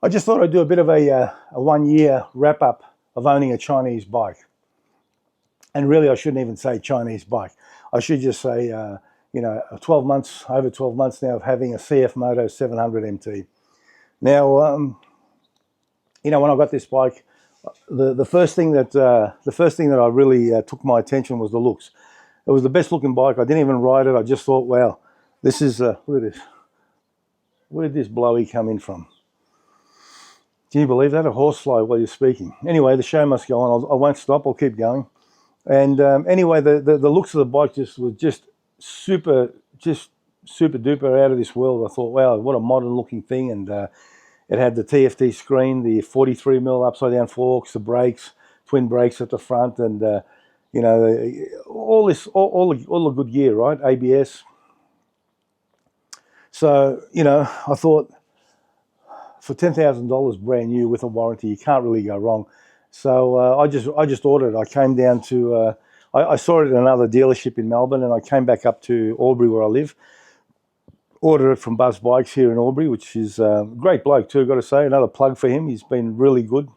I just thought I'd do a bit of a 1 year wrap up of owning a Chinese bike. And really, I shouldn't even say Chinese bike. I should just say, 12 months, over 12 months now of having a Cfmoto 700 MT. Now, when I got this bike, the first thing that I really took my attention was the looks. It was the best looking bike. I didn't even ride it. I just thought, wow, this is look at this. Where did this blowy come in from? Can you believe that? A horsefly while you're speaking. Anyway, the show must go on. I won't stop. I'll keep going. And anyway, the looks of the bike was just super duper out of this world. I thought, wow, what a modern looking thing. And it had the TFT screen, the 43mm upside down forks, the brakes, twin brakes at the front, and all the good gear, right? ABS. So I thought, for $10,000 brand new with a warranty, you can't really go wrong. So I just ordered it. I came down to, I saw it in another dealership in Melbourne, and I came back up to Albury where I live. Ordered it from Buzz Bikes here in Albury, which is a great bloke too, got to say. Another plug for him. He's been really good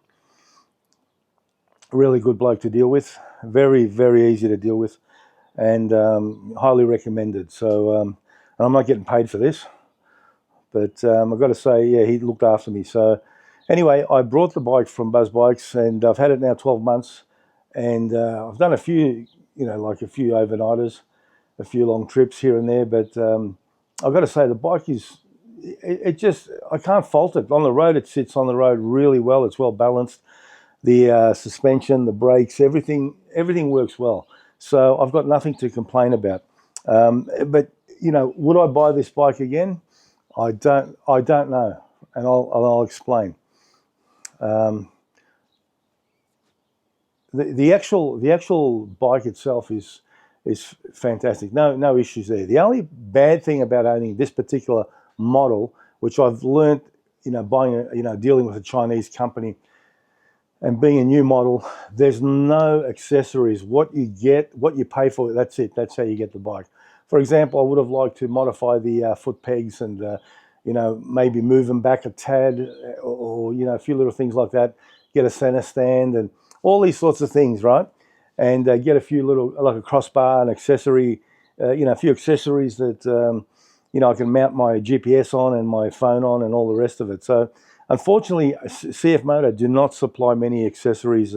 bloke to deal with. Very, very easy to deal with, and highly recommended. So, and I'm not getting paid for this, but I've got to say, yeah, he looked after me. So anyway, I brought the bike from Buzz Bikes, and I've had it now 12 months, and I've done a few, like a few overnighters, a few long trips here and there, but I've got to say the bike is, I can't fault it. On the road, it sits on the road really well. It's well balanced. The suspension, the brakes, everything works well. So I've got nothing to complain about. But would I buy this bike again? I don't know, and I'll explain. The actual bike itself is fantastic. No issues there. The only bad thing about owning this particular model, which I've learned, dealing with a Chinese company and being a new model, there's no accessories. What you get, what you pay for, that's it. That's how you get the bike. For example, I would have liked to modify the foot pegs and, maybe move them back a tad, or a few little things like that. Get a center stand and all these sorts of things, right? And get a few little, like a crossbar, an accessory, a few accessories that, I can mount my GPS on and my phone on and all the rest of it. So unfortunately, Cfmoto do not supply many accessories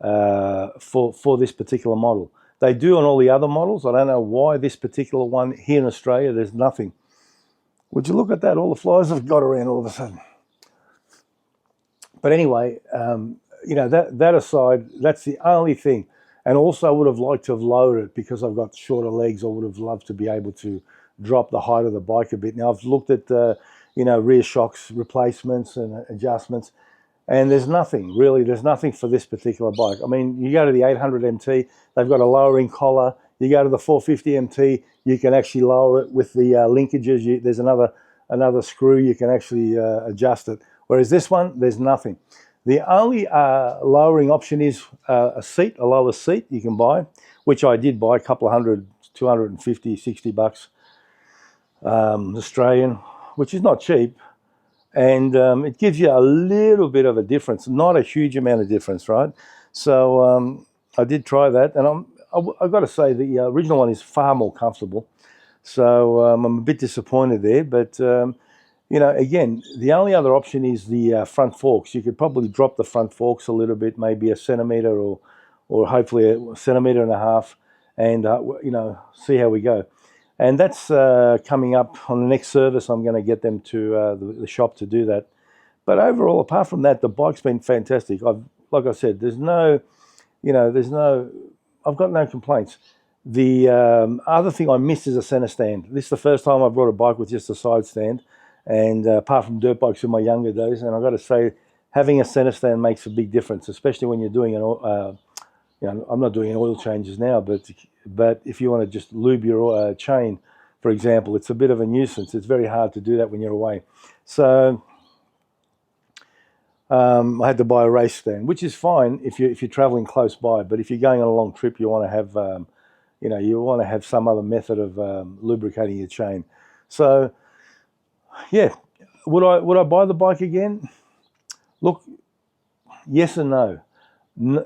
for this particular model. They do on all the other models. I don't know why this particular one here in Australia, there's nothing. Would you look at that? All the flies have got around all of a sudden. But anyway, that aside, that's the only thing. And also I would have liked to have lowered it because I've got shorter legs. I would have loved to be able to drop the height of the bike a bit. Now I've looked at, rear shocks replacements and adjustments, and there's nothing for this particular bike. I mean, you go to the 800 MT, they've got a lowering collar. You go to the 450 MT, you can actually lower it with the linkages. There's another screw, you can actually adjust it. Whereas this one, there's nothing. The only lowering option is a lower seat you can buy, which I did buy, a couple of hundred, 250, 60 bucks Australian, which is not cheap. And it gives you a little bit of a difference, not a huge amount of difference, right? So I did try that, and I've got to say the original one is far more comfortable. So I'm a bit disappointed there, but again, the only other option is the front forks. You could probably drop the front forks a little bit, maybe a centimetre or hopefully a centimetre and a half, and see how we go. And that's coming up on the next service. I'm going to get them to the shop to do that. But overall, apart from that, the bike's been fantastic. Like I said, I've got no complaints. The other thing I missed is a center stand. This is the first time I've brought a bike with just a side stand, and apart from dirt bikes in my younger days, and I've got to say, having a center stand makes a big difference, especially when you're doing I'm not doing oil changes now, but if you want to just lube your chain, for example, it's a bit of a nuisance. It's very hard to do that when you're away. So I had to buy a race stand, which is fine if you're traveling close by. But if you're going on a long trip, you want to have some other method of lubricating your chain. So yeah, would I buy the bike again? Look, yes and no.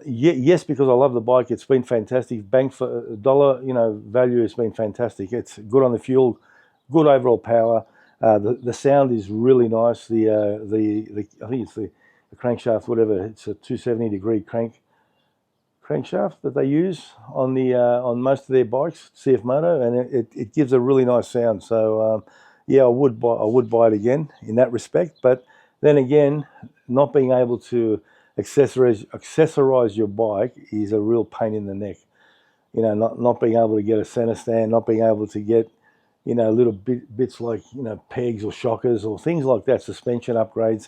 Yes, because I love the bike. It's been fantastic. Bang for dollar, value has been fantastic. It's good on the fuel, good overall power. The sound is really nice. The I think it's the crankshaft, whatever. It's a 270-degree crankshaft that they use on most of their bikes, Cfmoto, and it gives a really nice sound. So yeah, I would buy it again in that respect. But then again, not being able to accessorize your bike is a real pain in the neck. Not being able to get a center stand, not being able to get little bits like pegs or shockers or things like that, suspension upgrades.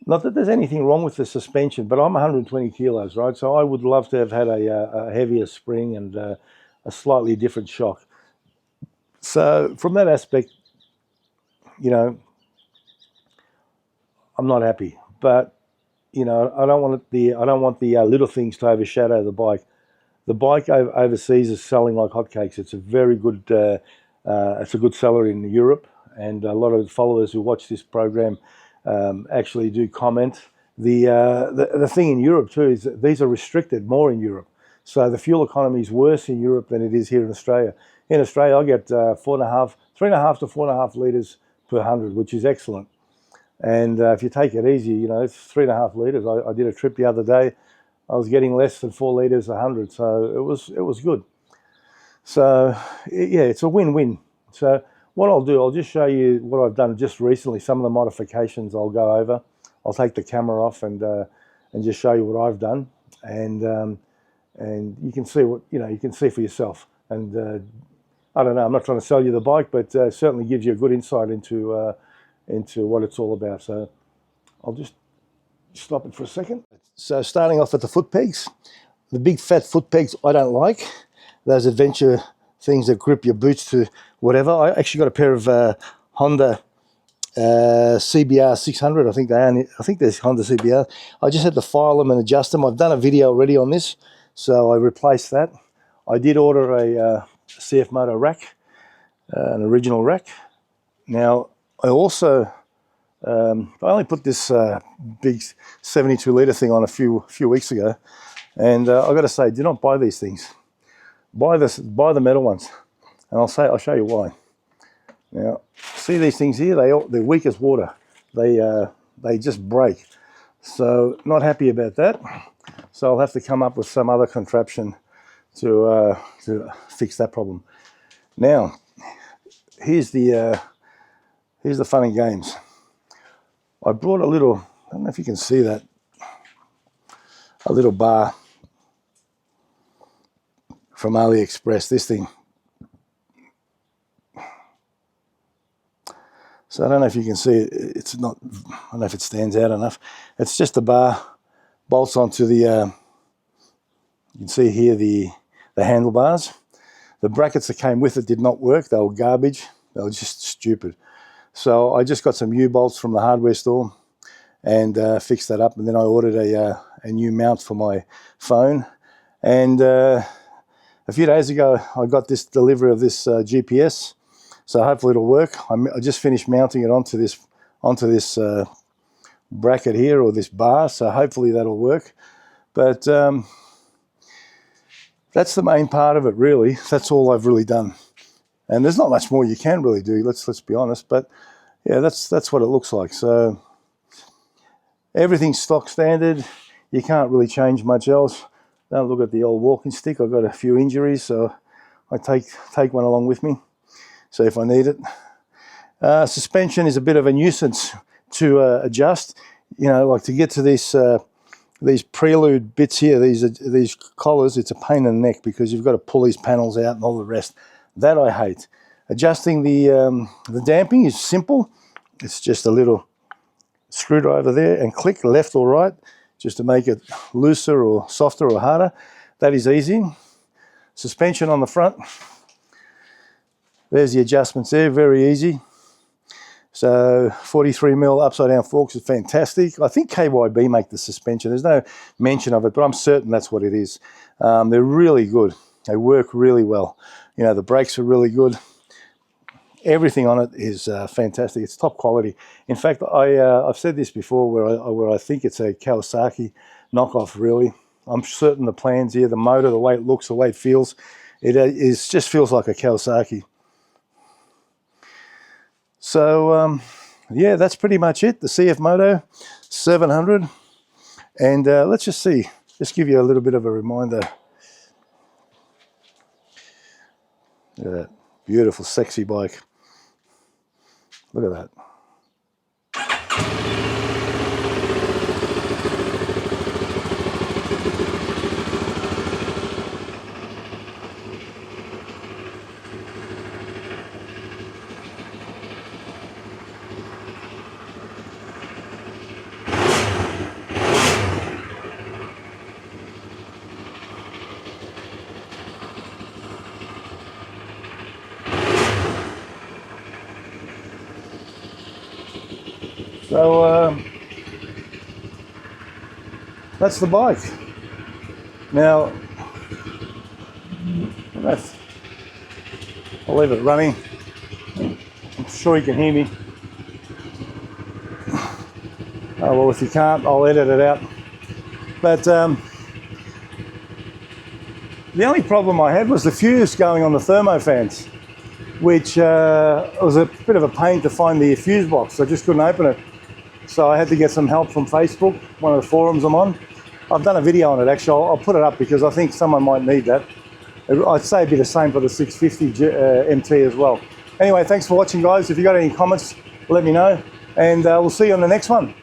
Not that there's anything wrong with the suspension, but I'm 120 kilos, right? So I would love to have had a heavier spring and a slightly different shock. So from that aspect, I'm not happy. But I don't want the little things to overshadow the bike. The bike overseas is selling like hotcakes. It's a very good, it's a good seller in Europe, and a lot of followers who watch this program actually do comment. The thing in Europe too is that these are restricted more in Europe, so the fuel economy is worse in Europe than it is here in Australia. In Australia, I get 3.5 to 4.5 litres per 100, which is excellent. And if you take it easy, it's 3.5 litres. I did a trip the other day. I was getting less than 4 litres 100, so it was good. So yeah, it's a win-win. So what I'll do, I'll just show you what I've done just recently. Some of the modifications I'll go over. I'll take the camera off and just show you what I've done, and you can see what you can see for yourself. And I don't know, I'm not trying to sell you the bike, but certainly gives you a good insight into what it's all about. So I'll just stop it for a second. So starting off at the foot pegs, the big fat foot pegs I don't like. Those adventure things that grip your boots to whatever. I actually got a pair of Honda CBR 600. I think there's Honda CBR. I just had to file them and adjust them. I've done a video already on this, so I replaced that. I did order a Cfmoto rack, an original rack. Now I also I only put this big 72-litre thing on a few weeks ago, and I've got to say, do not buy these things. Buy the metal ones, and I'll show you why. Now, see these things here? They're weak as water. They just break. So not happy about that. So I'll have to come up with some other contraption to fix that problem. Now, here's the fun and games. I brought a little, I don't know if you can see that, a little bar from AliExpress, this thing. So I don't know if you can see it, I don't know if it stands out enough. It's just a bar, bolts onto the, you can see here the handlebars. The brackets that came with it did not work, they were garbage, they were just stupid. So I just got some U-bolts from the hardware store and fixed that up, and then I ordered a new mount for my phone. And a few days ago I got this delivery of this GPS, so hopefully it'll work. I just finished mounting it onto this bracket here, or this bar, so hopefully that'll work. But that's the main part of it, really. That's all I've really done. And there's not much more you can really do, let's be honest, but yeah, that's what it looks like. So everything's stock standard. You can't really change much else. Don't look at the old walking stick. I've got a few injuries, so I take one along with me, so if I need it. Suspension is a bit of a nuisance to adjust. Like to get to these prelude bits here, these collars, it's a pain in the neck because you've got to pull these panels out and all the rest. That I hate. Adjusting the damping is simple. It's just a little screwdriver there and click left or right just to make it looser or softer or harder. That is easy. Suspension on the front. There's the adjustments there, very easy. So 43mm upside down forks is fantastic. I think KYB make the suspension. There's no mention of it, but I'm certain that's what it is. They're really good. They work really well. The brakes are really good. Everything on it is fantastic. It's top quality. In fact, I've said this before, where I think it's a Kawasaki knockoff. Really, I'm certain the plans here, the motor, the way it looks, the way it feels, just feels like a Kawasaki. So yeah, that's pretty much it. The Cfmoto 700, and let's just see. Just give you a little bit of a reminder. Look at that beautiful, sexy bike. Look at that. So that's the bike. Now, I'll leave it running. I'm sure you can hear me. Oh well, if you can't, I'll edit it out. But the only problem I had was the fuse going on the thermo fans, which was a bit of a pain to find the fuse box. I just couldn't open it. So I had to get some help from Facebook, one of the forums I'm on. I've done a video on it actually. I'll put it up because I think someone might need that. I'd say it'd be the same for the 650 MT as well. Anyway, thanks for watching, guys. If you got any comments, let me know, and we'll see you on the next one.